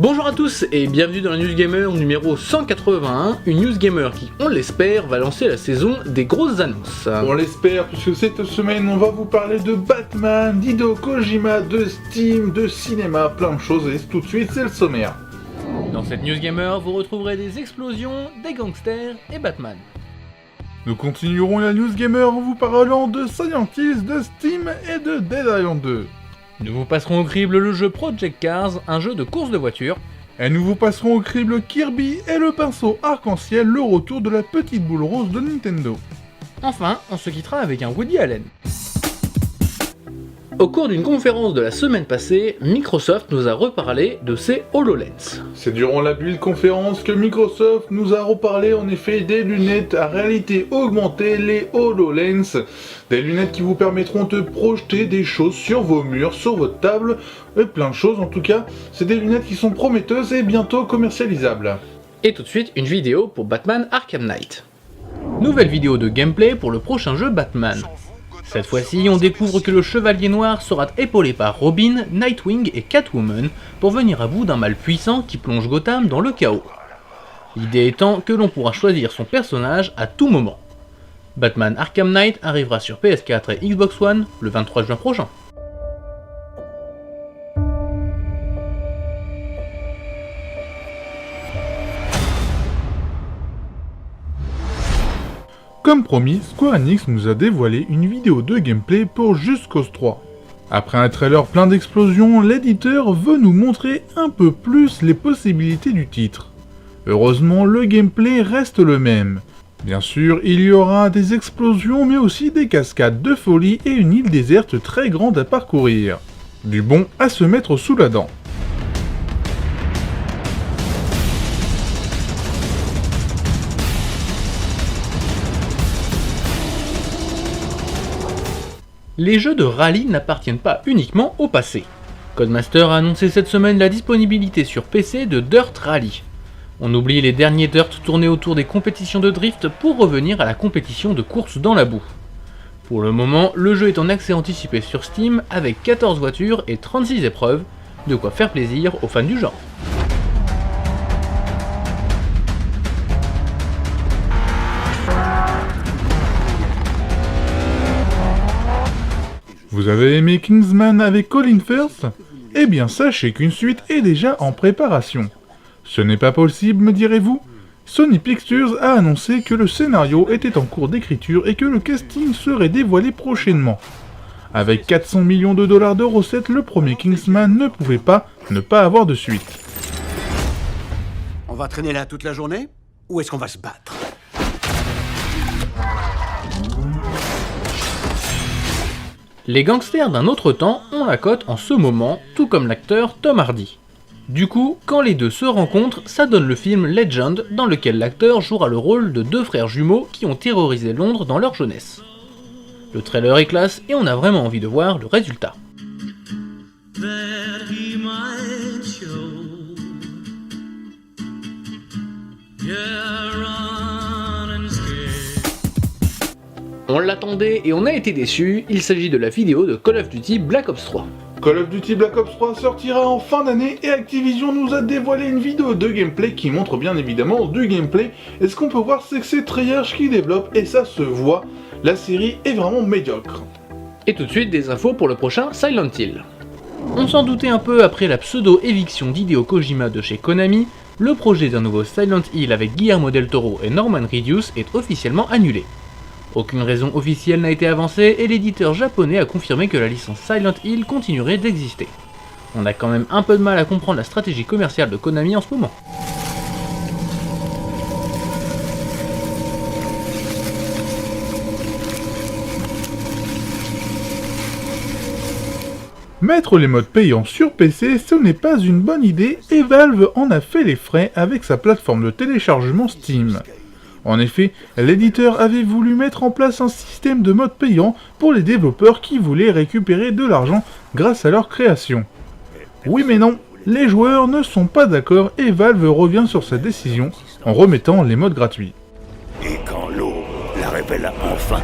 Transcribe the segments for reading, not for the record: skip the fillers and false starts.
Bonjour à tous et bienvenue dans la News Gamer numéro 181, une News Gamer qui, on l'espère, va lancer la saison des grosses annonces. On l'espère, puisque cette semaine on va vous parler de Batman, d'Hideo Kojima, de Steam, de cinéma, plein de choses, et tout de suite c'est le sommaire. Dans cette News Gamer, vous retrouverez des explosions, des gangsters et Batman. Nous continuerons la News Gamer en vous parlant de Silent Hills, de Steam et de Dead Island 2. Nous vous passerons au crible le jeu Project Cars, un jeu de course de voiture. Et nous vous passerons au crible Kirby et le pinceau arc-en-ciel, le retour de la petite boule rose de Nintendo. Enfin, on se quittera avec un Woody Allen. Au cours d'une conférence de la semaine passée, Microsoft nous a reparlé de ses HoloLens. C'est durant la build conférence que Microsoft nous a reparlé en effet des lunettes à réalité augmentée, les HoloLens. Des lunettes qui vous permettront de projeter des choses sur vos murs, sur votre table, et plein de choses en tout cas. C'est des lunettes qui sont prometteuses et bientôt commercialisables. Et tout de suite, une vidéo pour Batman Arkham Knight. Nouvelle vidéo de gameplay pour le prochain jeu Batman. Cette fois-ci, on découvre que le Chevalier Noir sera épaulé par Robin, Nightwing et Catwoman pour venir à bout d'un mal puissant qui plonge Gotham dans le chaos. L'idée étant que l'on pourra choisir son personnage à tout moment. Batman Arkham Knight arrivera sur PS4 et Xbox One le 23 juin prochain. Comme promis, Square Enix nous a dévoilé une vidéo de gameplay pour Just Cause 3. Après un trailer plein d'explosions, l'éditeur veut nous montrer un peu plus les possibilités du titre. Heureusement, le gameplay reste le même. Bien sûr, il y aura des explosions mais aussi des cascades de folie et une île déserte très grande à parcourir. Du bon à se mettre sous la dent. Les jeux de rallye n'appartiennent pas uniquement au passé. Codemaster a annoncé cette semaine la disponibilité sur PC de Dirt Rally. On oublie les derniers Dirt tournés autour des compétitions de drift pour revenir à la compétition de course dans la boue. Pour le moment, le jeu est en accès anticipé sur Steam avec 14 voitures et 36 épreuves, de quoi faire plaisir aux fans du genre. Vous avez aimé Kingsman avec Colin Firth? Eh bien sachez qu'une suite est déjà en préparation. Ce n'est pas possible, me direz-vous? Sony Pictures a annoncé que le scénario était en cours d'écriture et que le casting serait dévoilé prochainement. Avec 400 millions de dollars de recettes, le premier Kingsman ne pouvait pas ne pas avoir de suite. On va traîner là toute la journée? Ou est-ce qu'on va se battre? Les gangsters d'un autre temps ont la cote en ce moment, tout comme l'acteur Tom Hardy. Du coup, quand les deux se rencontrent, ça donne le film Legend, dans lequel l'acteur jouera le rôle de deux frères jumeaux qui ont terrorisé Londres dans leur jeunesse. Le trailer est classe et on a vraiment envie de voir le résultat. On l'attendait et on a été déçus, il s'agit de la vidéo de Call of Duty Black Ops 3. Call of Duty Black Ops 3 sortira en fin d'année et Activision nous a dévoilé une vidéo de gameplay qui montre bien évidemment du gameplay. Et ce qu'on peut voir, c'est que c'est Treyarch qui développe et ça se voit, la série est vraiment médiocre. Et tout de suite des infos pour le prochain Silent Hill. On s'en doutait un peu après la pseudo-éviction d'Hideo Kojima de chez Konami, le projet d'un nouveau Silent Hill avec Guillermo del Toro et Norman Reedus est officiellement annulé. Aucune raison officielle n'a été avancée et l'éditeur japonais a confirmé que la licence Silent Hill continuerait d'exister. On a quand même un peu de mal à comprendre la stratégie commerciale de Konami en ce moment. Mettre les modes payants sur PC, ce n'est pas une bonne idée et Valve en a fait les frais avec sa plateforme de téléchargement Steam. En effet, l'éditeur avait voulu mettre en place un système de mode payant pour les développeurs qui voulaient récupérer de l'argent grâce à leur création. Oui mais non, les joueurs ne sont pas d'accord et Valve revient sur sa décision en remettant les modes gratuits. Et quand l'eau la révèle enfin,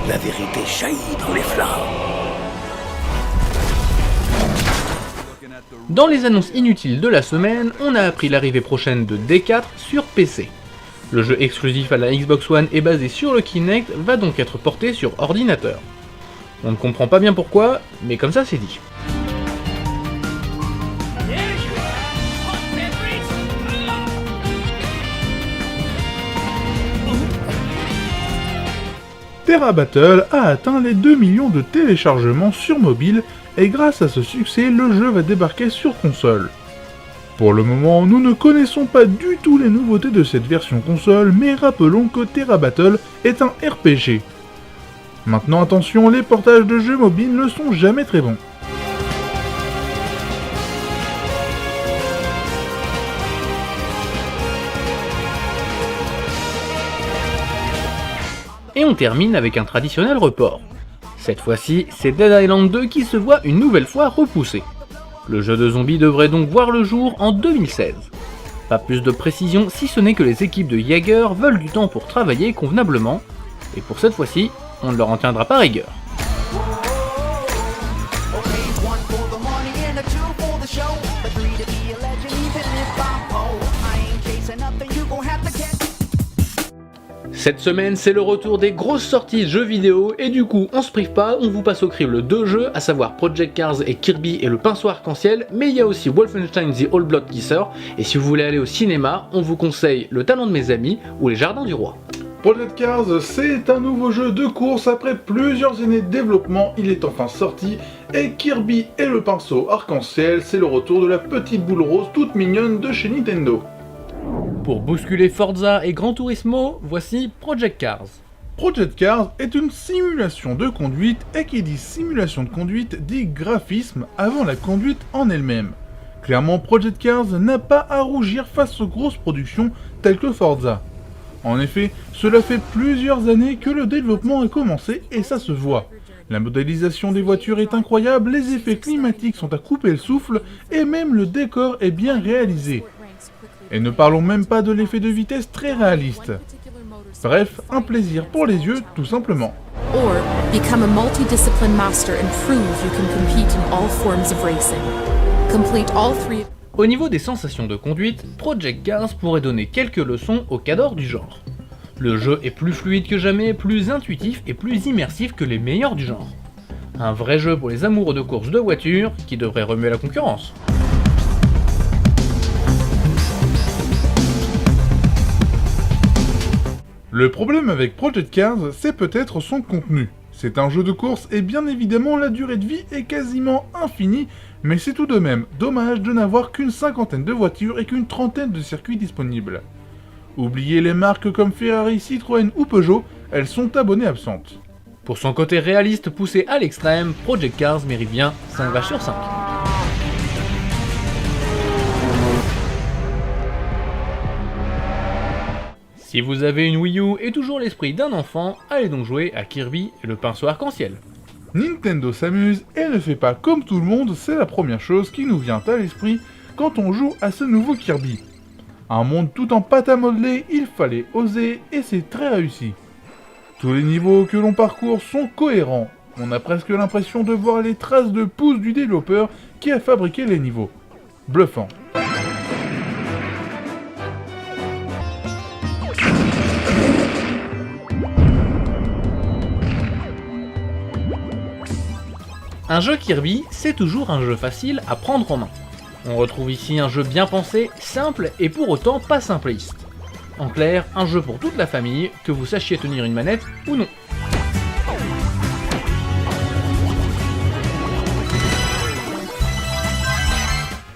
la vérité jaillit dans les flammes. Dans les annonces inutiles de la semaine, on a appris l'arrivée prochaine de D4 sur PC. Le jeu exclusif à la Xbox One et basé sur le Kinect va donc être porté sur ordinateur. On ne comprend pas bien pourquoi, mais comme ça c'est dit. Terra Battle a atteint les 2 millions de téléchargements sur mobile et grâce à ce succès, le jeu va débarquer sur console. Pour le moment, nous ne connaissons pas du tout les nouveautés de cette version console, mais rappelons que Terra Battle est un RPG. Maintenant attention, les portages de jeux mobiles ne sont jamais très bons. Et on termine avec un traditionnel report. Cette fois-ci, c'est Dead Island 2 qui se voit une nouvelle fois repoussé. Le jeu de zombies devrait donc voir le jour en 2016. Pas plus de précision si ce n'est que les équipes de Jaeger veulent du temps pour travailler convenablement, et pour cette fois-ci, on ne leur en tiendra pas rigueur. Cette semaine, c'est le retour des grosses sorties jeux vidéo, et du coup, on se prive pas, on vous passe au crible 2 jeux, à savoir Project Cars et Kirby et le pinceau arc-en-ciel, mais il y a aussi Wolfenstein The All Blood qui sort, et si vous voulez aller au cinéma, on vous conseille Le Talent de mes amis ou Les Jardins du Roi. Project Cars, c'est un nouveau jeu de course après plusieurs années de développement, il est enfin sorti, et Kirby et le pinceau arc-en-ciel, c'est le retour de la petite boule rose toute mignonne de chez Nintendo. Pour bousculer Forza et Gran Turismo, voici Project Cars. Project Cars est une simulation de conduite, et qui dit simulation de conduite dit graphisme avant la conduite en elle-même. Clairement, Project Cars n'a pas à rougir face aux grosses productions telles que Forza. En effet, cela fait plusieurs années que le développement a commencé et ça se voit. La modélisation des voitures est incroyable, les effets climatiques sont à couper le souffle et même le décor est bien réalisé. Et ne parlons même pas de l'effet de vitesse très réaliste. Bref, un plaisir pour les yeux, tout simplement. Or become a multidiscipline master and prove you can compete in all forms of racing. Complete all 3. Au niveau des sensations de conduite, Project Cars pourrait donner quelques leçons aux cadors du genre. Le jeu est plus fluide que jamais, plus intuitif et plus immersif que les meilleurs du genre. Un vrai jeu pour les amoureux de courses de voitures qui devrait remuer la concurrence. Le problème avec Project Cars, c'est peut-être son contenu. C'est un jeu de course et bien évidemment la durée de vie est quasiment infinie, mais c'est tout de même dommage de n'avoir qu'une cinquantaine de voitures et qu'une trentaine de circuits disponibles. Oubliez les marques comme Ferrari, Citroën ou Peugeot, elles sont abonnées absentes. Pour son côté réaliste poussé à l'extrême, Project Cars mérite bien 5 vaches sur 5. Si vous avez une Wii U et toujours l'esprit d'un enfant, allez donc jouer à Kirby et le pinceau arc-en-ciel. Nintendo s'amuse et ne fait pas comme tout le monde, c'est la première chose qui nous vient à l'esprit quand on joue à ce nouveau Kirby. Un monde tout en pâte à modeler, il fallait oser et c'est très réussi. Tous les niveaux que l'on parcourt sont cohérents, on a presque l'impression de voir les traces de pouces du développeur qui a fabriqué les niveaux. Bluffant. Un jeu Kirby, c'est toujours un jeu facile à prendre en main. On retrouve ici un jeu bien pensé, simple et pour autant pas simpliste. En clair, un jeu pour toute la famille, que vous sachiez tenir une manette ou non.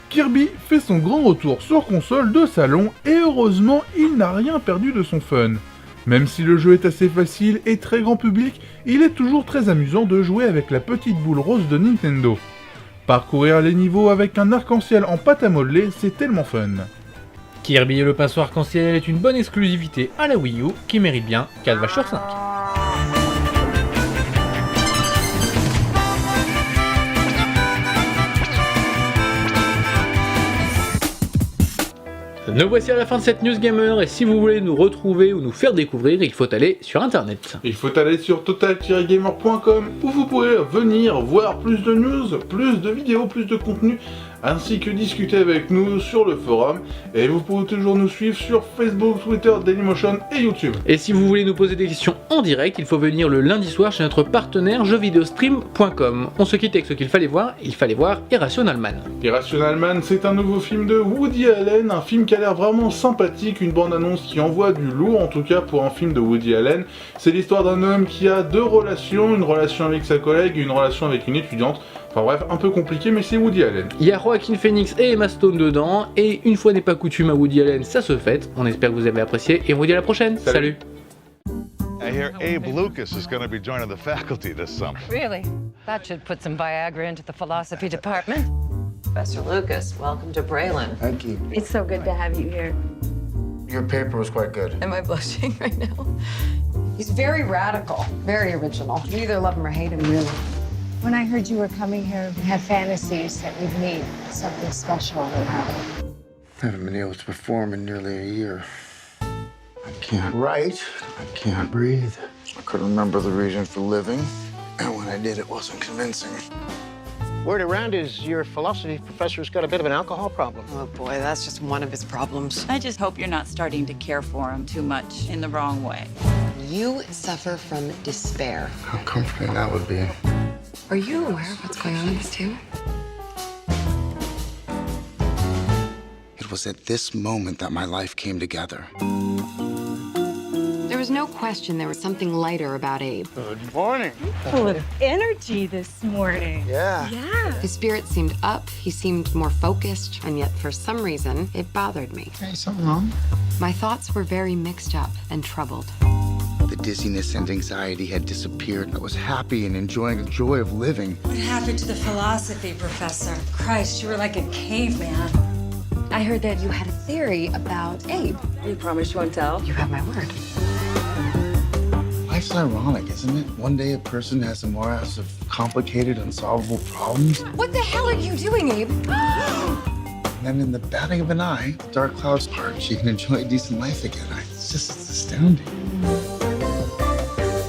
Kirby fait son grand retour sur console de salon et heureusement il n'a rien perdu de son fun. Même si le jeu est assez facile et très grand public, il est toujours très amusant de jouer avec la petite boule rose de Nintendo. Parcourir les niveaux avec un arc-en-ciel en pâte à modeler, c'est tellement fun. Kirby et le pinceau arc-en-ciel est une bonne exclusivité à la Wii U qui mérite bien 4 vaches sur 5. Nous voici à la fin de cette News Gamer et si vous voulez nous retrouver ou nous faire découvrir, il faut aller sur internet. Il faut aller sur total-gamer.com où vous pourrez venir voir plus de news, plus de vidéos, plus de contenu ainsi que discuter avec nous sur le forum. Et vous pouvez toujours nous suivre sur Facebook, Twitter, Dailymotion et YouTube. Et si vous voulez nous poser des questions en direct, il faut venir le lundi soir chez notre partenaire jeuxvideostream.com. On se quitte avec ce qu'il fallait voir Irrational Man. Irrational Man, c'est un nouveau film de Woody Allen, un film qui a l'air vraiment sympathique, une bande-annonce qui envoie du lourd, en tout cas pour un film de Woody Allen. C'est l'histoire d'un homme qui a deux relations, une relation avec sa collègue et une relation avec une étudiante. Enfin bref, un peu compliqué, mais c'est Woody Allen. Il y a Joaquin Phoenix et Emma Stone dedans, et une fois n'est pas coutume à Woody Allen, ça se fête. On espère que vous avez apprécié, et on vous dit à la prochaine. Salut. I hear Abe Lucas is going to be joining the faculty this summer. Really? That should put some Viagra into the philosophy department. Professor Lucas, welcome to Braylon. Thank you. It's so good to have you here. Your paper was quite good. Am I blushing right now? He's very radical, very original. You either love him or hate him, really. When I heard you were coming here, I had fantasies that we'd meet. Something special would happen. I haven't been able to perform in nearly a year. I can't write. I can't breathe. I couldn't remember the reason for living. And when I did, it wasn't convincing. Word around is your philosophy professor's got a bit of an alcohol problem. Oh boy, that's just one of his problems. I just hope you're not starting to care for him too much in the wrong way. You suffer from despair. How comforting that would be. Are you aware of what's going on with this too? It was at this moment that my life came together. There was no question there was something lighter about Abe. Good morning. Full of energy this morning. Yeah. His spirit seemed up, he seemed more focused, and yet for some reason, it bothered me. Hey, something wrong? My thoughts were very mixed up and troubled. The dizziness and anxiety had disappeared, and I was happy and enjoying the joy of living. What happened to the philosophy professor? Christ, you were like a caveman. I heard that you had a theory about Abe. You promise you won't tell? You have my word. Life's ironic, isn't it? One day a person has a morass of complicated, unsolvable problems. What the hell are you doing, Abe? And then in the batting of an eye, the dark clouds part, she can enjoy a decent life again. It's astounding.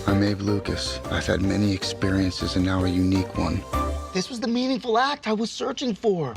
I'm Abe Lucas. I've had many experiences and now a unique one. This was the meaningful act I was searching for.